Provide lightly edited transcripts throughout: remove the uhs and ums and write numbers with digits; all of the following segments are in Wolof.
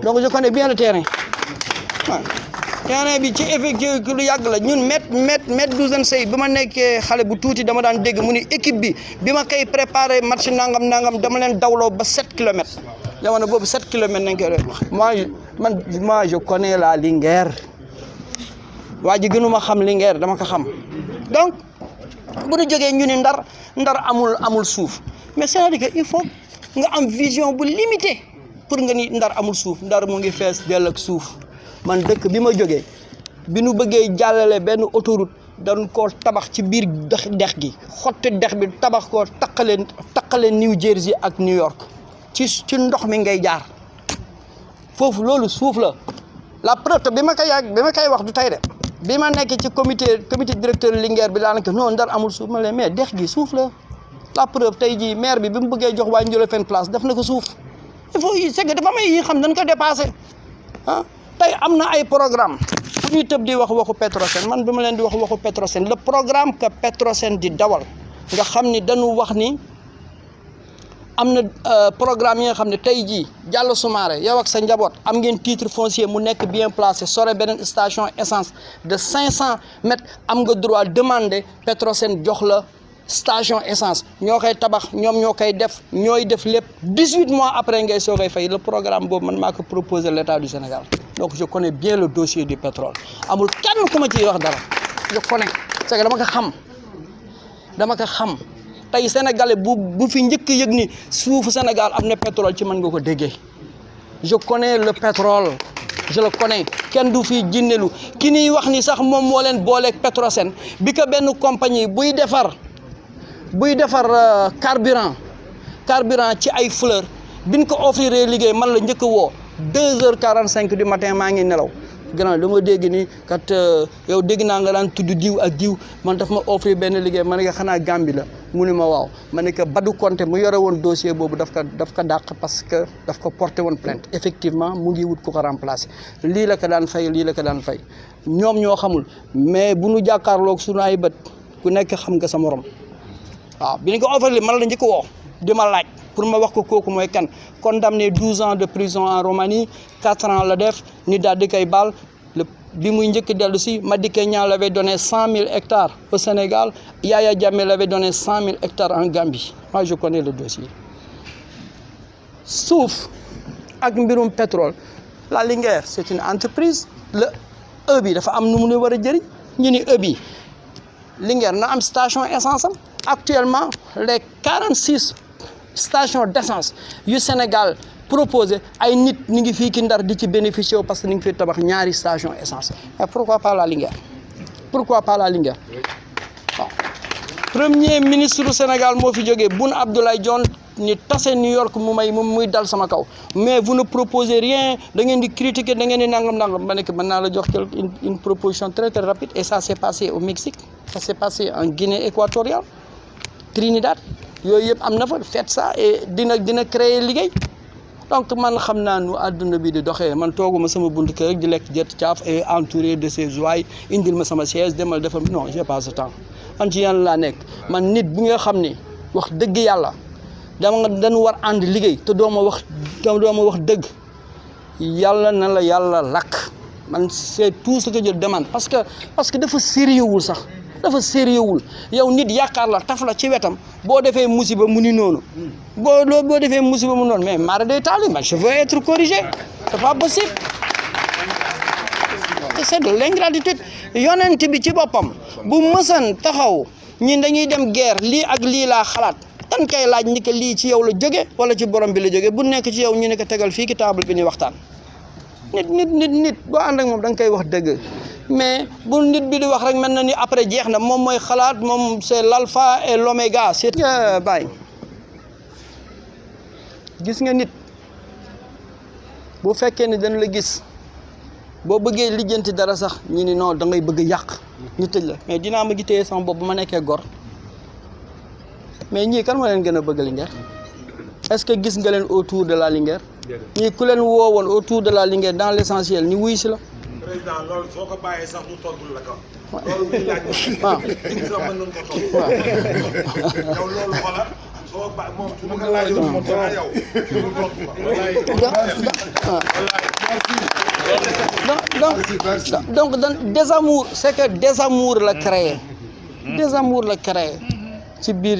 donc je connais bien le terrain waaw terrain bi ci effectif lu yàgg la ñun met douzaine sey bi ma nekkee xale bu tuuti dama daan dégg mu ni équipe bi ma koy préparé match nangam dama leen dawloo ba 7 kilomètres jamono boobu 7 kilomètres nañ koy def moi je connais la Linguère waa ji gënuma xam Linguère dama ko xam donc bu ñu jógee ñu ni ndar amul suuf mais c'est-à-dire que il faut nga am vision bu limité pour nga ni ndar amul suuf ndar mu ngi fees dell ak suuf man dëkk bi ma jógee bi nu bëggee jàllale benn autoroute dañ koo tabax ci biir dex gi xotti dex bi tabax koo taqale New Jersey ak New York ci ndox mi ngay jaar foofu loolu suuf la preuve bi ma koy wax du tey de bi ma nekk ci comité directeur Linguère bi laa nekk non ndar amul suuf ma leen mais dex gi suuf la preuve tey jii maire bi mu bëggee jox waa Ndiolofène place def na ko suuf il faut c'est que dafa may yi xam dañ ko dépassé ah tey am na ay programme fu ñuy tëb di waxu Petrosen man bi ma leen di waxu Petrosen le programme que Petrosen di dawal nga xam ni dañu wax ni am na programme yi nga xam ne tey jii Diallo Soumaré yow ak sa njaboot am ngeen titre foncier mu nekk bien placé sore beneen station essence de 500 mètres am nga droit demander Petrosen jox la station essence ñoo koy tabax ñoom ñoo koy def ñooy def lépp 18 mois après ngay soo koy fay le programme boobu man maa ko proposé l'État du Sénégal donc je connais bien le dossier du pétrole amul kenn ku ma ciy wax dara je connais c'est que dama ko xam tey sénégalais bu fi njëkk yëg ni suufu Sénégal am na pétrole ci mën nga ko déggee je connais le pétrole je le connais kenn du fi jinnelu ki ñuy wax ni sax moom moo leen booleeg Petrosen bi ko benn compagnie buy defar carburant ci ay fleur biñ ko offrir liggéey man la njëkk woo 2h45 du matin maa ngi nelaw gannaaw dama dégg ni kat yow dégg naa nga daan tudd diw ak diw man daf ma offrir benn liggéey ma ne ko xanaa Gambie la mu ne ma waaw ma ne ko Badou Konté mu yore woon dossier boobu daf ko dàq parce que daf ko porté woon plainte effectivement mu ngi wut ku ko remplacer lii la ko daan fay ñoom ñoo xamul mais bu nu jàkkaarloog sunu ay bët ku nekk xam nga sa morom waaw bi ñu ko offrir man la njëkk woo di ma laaj pour ma wax ko kooku mooy kan condamné 12 ans de prison en Roumanie 4 ans la def ni daal di koy baal bi muy njëkk dellu si Madické Niang l'avait donné 100 000 hectares au Sénégal Yaya Jammeh l'avait donné 100 000 hectares en Gambie moi je connais le dossier suuf ak mbirum pétrole la Linguère c'est une entreprise le bi dafa am nu mu war a jëriñ ñu ni bi Linguère na am station essence am actuellement les 46 stations d'essence yu Sénégal proposé ay nit ñi ngi fii ki Ndar di ci bénéficier parce que ni ngi fi tabax ñaari station essence mais pourquoi pas la Linguère waaw premier ministre du Sénégal moo fi jógee Boun Abdallah Dionne ni tase New York muy dal sama kaw mais vous ne proposez rien da ngeen di critiquer da ngeen di nangam ma nekk mën naa la jox une proposition très très rapide et ça s'est passé au Mexique ça s'est passé en Guinée équatoriale Trinidad yooyu yëpp am na fa faites ça et dina créer liggéey donc man xam naa nu àdduna bi di doxee man tooguma sama buntu kër rek di lekk jët caaf et entouré de ces ouailles indil ma sama siège demal defal non j'ai pas ce temps man ci yàlla laa nekk man nit bi nga xam ni wax dëgg yàlla dañu war ànd liggéey te doo ma wax dëgg yàlla na la yàlla lakk man c'est tout ce que je demande parce que dafa sérieux wul sax dafa sérieux wul yow nit yaakaar la taf la ci wetam boo defee musiba mu ni noonu boo defee musiba mu noonu mais mara day taali man je veux être corrigé c'est pas possible c'est de l'ingratitude yonent bi ci boppam bu mësan taxaw ñi dañuy dem guerre lii ak lii laa xalaat tan kay laaj ni que lii ci yow la jóge wala ci borom bi la jóge bu nekk ci yow ñu ne ko tegal fii ki table bi ñuy waxtaan nit boo ànd ak moom da nga koy wax dëgg mais bu nit bi di wax rek mel na ni après jeex na moom mooy xalaat moom c'est l'alpha et l'oméga c'est nga bàyyi gis nga nit boo fekkee ni dañ la gis boo bëggee lijjanti dara sax ñi ni non da ngay bëgg yàq ñu tëj la mais dinaa ma gitee sama bopp bu ma nekkee gor mais ñii kan ma leen gën a bëgg Linguère est-ce que gis nga leen autour de la Linguère ñii ku leen woowoon autour de la Linguère dans l'essentiel ñu wuy si la président loolu soo ko bàyyee sax du tontu la ko. loolu muy laaj. waaw sax mën nañu ko tontu. waaw. yow loolu xoolal soo ba moom su ma ko laajoon moom dana yow. donc désamour c'est que désamour la créé désamour la créé ci biir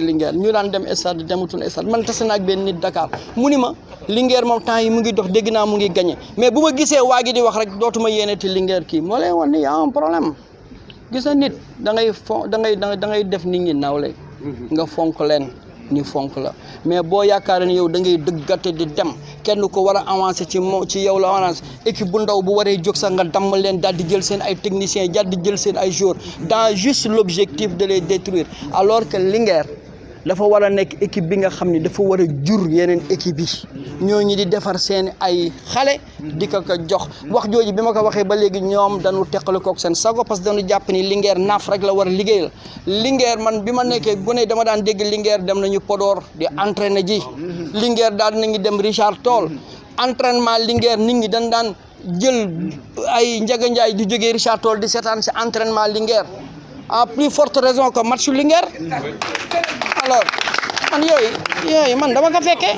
Linguère ñu daan dem stade dematul stade man tase naa ak benn nit Dakar mu ni ma Linguère moom temps yi mu ngi dox dégg naa mu ngi gagné mais bu ma gisee waa gi di wax rek dootuma yéeneti Linguère kii moo lay wan ni y a un problème gis na nit da ngay def nit ñi nawle nga fonk leen ñu fonk la mais boo yaakaar ne yow da ngay dëggate di dem kenn ko war a avancer ci yow la avance équipe bu ndaw bu waree jóg sax nga damm leen daal di jël seen ay techniciens daal di jël seen ay joueurs dans juste l'objectif de les détruire alors que Linguère dafa war a nekk équipe bi nga xam ni dafa war a jur yeneen équipe yi ñooñu di defar seen ay xale di ko jox wax jooju bi ma ko waxee ba léegi ñoom dañu teqale kook seen sago parce que dañu jàpp ni Linguère naaf rek la war a liggéeyal Linguère man bi ma nekkee gune dama daan dégg Linguère dem nañu Podor di entraîner ji Linguère daal nañu dem Richard Toll entraînement Linguère nit ñi dañ daan jël ay Ndiaga Ndiaye di jógee Richard Toll di seetaan si entraînement Linguère à plus forte raison que match Linguère alors man yooyu man dama ko fekkee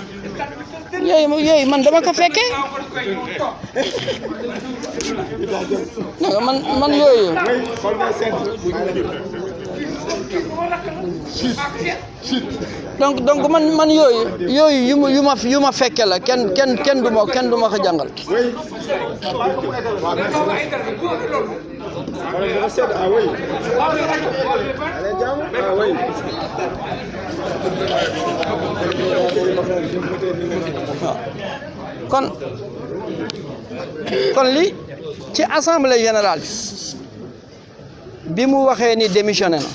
yooyu man dama ko fekkee man yooyu donc man yooyu yu ma fekke la kenn du ma ko jàngal kon li ci assemblée générale bi mu waxee ni démissionné na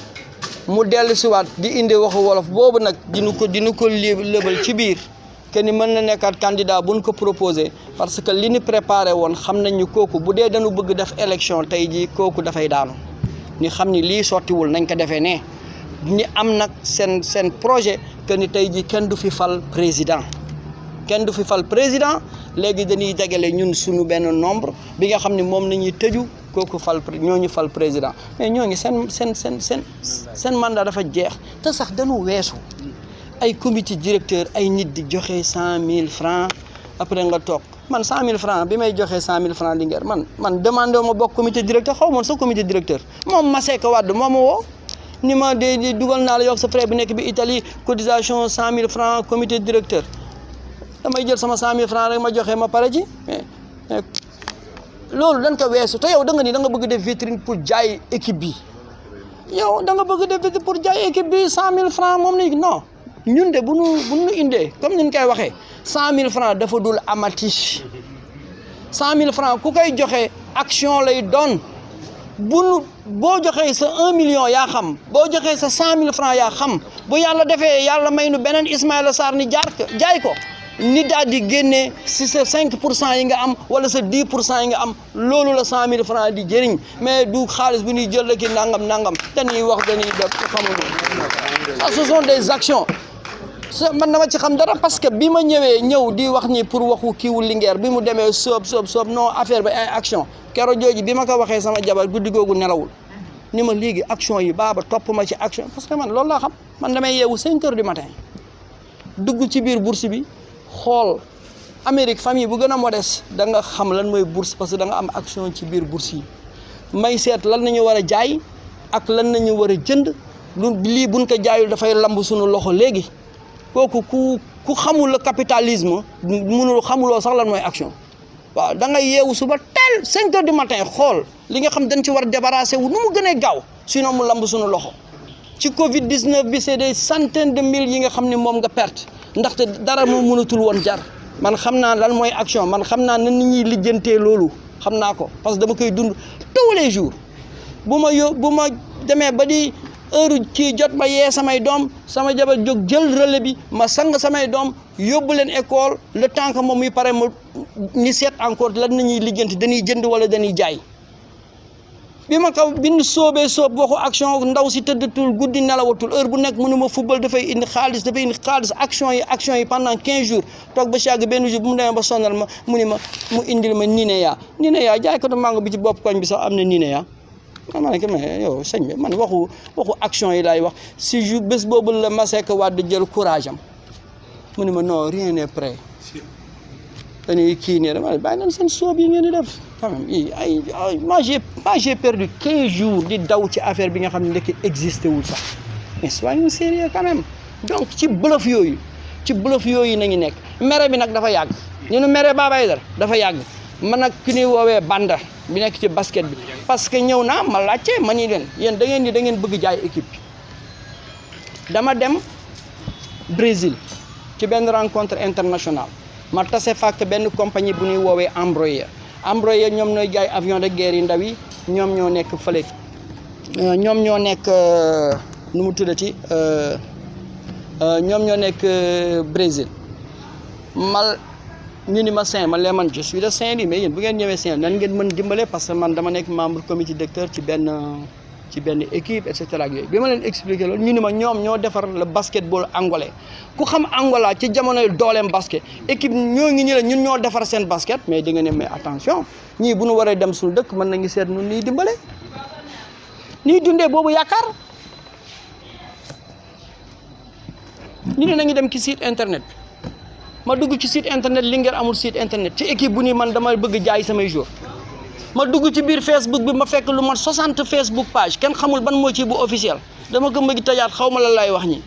mu dellu siwaat di indi waxu wolof boobu nag dinu ko lëbal ci biir que ni mën na nekkaat candidat buñ ko proposé parce que li ñu préparé woon xam nañ ni kooku bu dee dañu bëgg def élection tey jii kooku dafay daanu ni xam ni lii sottiwul nañ ko defee ne ni am nag seen projet que ni tey jii kenn du fi fal président léegi dañuy dagale ñun suñu benn nombre bi nga xam ne moom nañuy tëju kooku ñooñu fal président mais ñooñu seen mandat dafa jeex te sax dañu weesu ay comité directeur ay nit di joxe 100 000 francs après nga toog man 100 000 francs bi may joxe 100 000 francs Linguère man demandé wu ma bokk comité directeur xaw ma sa comité directeur moom Masseck Wade moo ma woo ni ma de dugal naa la yokk sa frère bi nekk bi Italie cotisation 100 000 francs comité directeur damay jël sama 100 000 francs rek ma joxe ma pare ji mais loolu dañ ko weesu te yow da nga bëgg def vitrine pour jaay équipe bi yow da nga bëgg def vitrine pour jaay équipe bi 100 000 francs moom ni non ñun de bu nu indee comme ni ñu koy waxee 100 000 francs dafa dul amati 100 000 francs ku koy joxe action lay doon boo joxee sa 1 million yaa xam boo joxee sa 100 000 francs yaa xam bu yàlla defee yàlla may nu beneen Ismaïla Sarr ni jaay ko ni daal di génnee si sa 5% yi nga am wala sa 10% yi nga am loolu la 100 000 francs di jëriñ mais du xaalis bu ñuy jël rek nangam dañuy wax dañuy def xamuñu ça ce sont des actions man dama ci xam dara parce que bi ma ñëw di wax ni pour waxu kiiwu Linguère bi mu demee soob non affaire bi ay action keroog jooju bi ma ko waxee sama jabar guddi googu nelawul ni ma léegi action yi baaba topp ma ci action parce que man loolu laa xam man damay yeewu 5 heures du matin dugg ci biir bourse bi xool Amérique famille bu gën a modeste da nga xam lan mooy bourse parce que da nga am action ci biir bourse yi may seet lan nañu war a jaay ak lan nañu war a jënd lii buñ ko jaayul dafay lamb suñu loxo léegi kooku ku xamul le capitalisme xamuloo sax lan mooy action waaw da ngay yeewu suba teel 5 heures du matin xool li nga xam dañ ci war a débarrasser wu nu mu gënee gaaw sinon mu lamb suñu loxo ci Covid 19 bi c'est des centaines de mille yi nga xam ne moom nga perte ndaxte dara moo mënatul woon jar man xam naa lan mooy action man xam naa nan nit ñuy lijjantee loolu xam naa ko parce que dama koy dund tous les jours bu ma demee ba di heure kii jot ma yee samay doom sama jabar jóg jël relais bi ma sang samay doom yóbbu leen école le temps que moom muy pare ma ni seet encore lan nañuy lijjanti dañuy jënd wala dañuy jaay bi ma ko bind soob waxu action ndaw si tëddatul guddi nelawatul heure bu nekk mënuma football dafay indi xaalis action yi pendant 15 jours toog ba yàgg benn jour bu mu demee ba sonal ma mu indil ma Ninea jaay ko mango bi ci bopp koñ bi sax am na Ninea ma ne ko mais yow sëñ bi man waxu action yi laay wax si jour bés boobu la Masseck Wade jël courage am mu ne ma non rien n'est prêt dañuy kii nii dama bàyyi nañ seen soob yi ngeen di def quand même moi j'ai perdu 15 jours di daw ci affaire bi nga xam ne ndekki existé wul sax mais soyons sérieux quand même donc ci bluff yooyu nañu nekk mere bi nag dafa yàgg ñu nu mere Baba Aïdara dafa yàgg man nag ki ñuy woowee banda bi nekk ci basket bi parce que ñëw naa ma laajte ma ni leen yéen da ngeen bëgg jaay équipe bi dama dem Brésil ci benn rencontre internationale ma tase fàkk benn compagnie bu ñuy woowee Embraer ñoom ñooy jaay avion de guerre yi ndaw yi ñoom ñoo nekk fële ñoom ñoo nekk nu mu tuddati ñoom ñoo nekk Brésil ñu ni ma man leen man je suis de Saint-Louis mais yéen bu ngeen ñëwee Saint-Louis nan ngeen mën dimbale parce que man dama nekk membre comité directeur ci benn équipe et cetera ak yooyu bi ma leen expliqué loolu ñu ni ma ñoom ñoo defar le basketball angolais ku xam Angola ci jamonoy dooleem basket équipe ñoo ngi ñu la ñun ñoo defar seen basket mais di nga ne mais attention ñii bu ñu waree dem suñu dëkk mën nañu seet nu nii dimbale nii dundee boobu yaakaar ñu ne nañu dem ci site internet ma dugg ci site internet Linguère amul site internet ci équipe bu ni man dama bëgg jaay samay jour ma dugg ci biir Facebook bi ma fekk lu mat 60 Facebook page kenn xamul ban moo ci bu officiel dama ko bëgg tëjaat xaw ma la lay wax ñi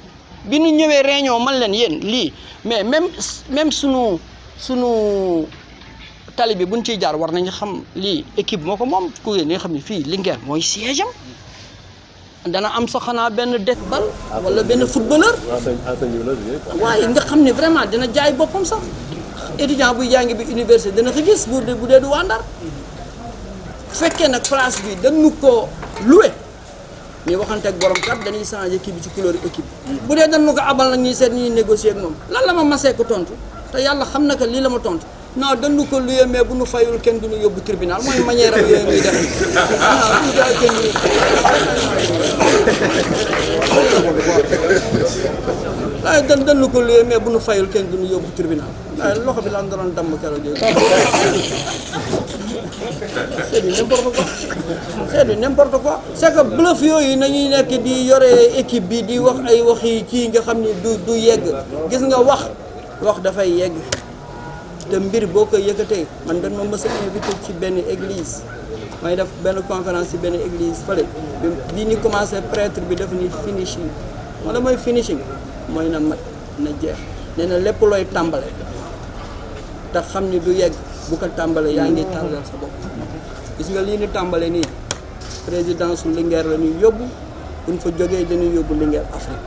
bi ñu ñëwee réunion man leen yéen lii mais même sunu tali bi buñ ciy jaar war nañu xam lii équipe moo ko moom ku ngeen nga xam ne fii Linguère mooy siège am dana am sa xanaa benn def bal wala benn footballeur waaye nga xam ne vraiment dina jaay boppam sax étudiant buy jàngi bi université dana ko gis bu dee du waa Ndar fekkee nag place bi dañu ko loué ñu waxante ak borom kat dañuy changé kii bi ci couleur équipe bu dee dañu ko abal nag ñuy seet ñuy négocier ak moom lan la ma masee ko tontu te yàlla xam na que lii la ma tontu non dañu ko loué mais bu nu fayul kenn du ñu yóbbu tribunal mooy manière am yooyu muy def waaye dañu ko loué mais bu nu fayul kenn du ñu yóbbu tribunal waaye loxo bi lan doon damm keroog yooyu c'est du n'importe quoi c'est que bluff yooyu nañuy nekk di yore équipe bi di wax ay waxi kii nga xam ni du yegg gis nga wax dafay yegg te mbir boo ko yëkkatee man dañ ma mës a invité ci benn église may def benn conférence ci benn église fële bi ñu commencé prêtre bi def ni finishing wala mooy finishing mooy na mat na jeex nee na lépp looy tàmbale te xam ni du yegg bu ko tàmbale yaa ngi tàllal sa bopp gis nga lii ni tàmbale nii présidence Linguère la ñuy yóbbu buñ fa jógee dañuy yóbbu Linguère Afrique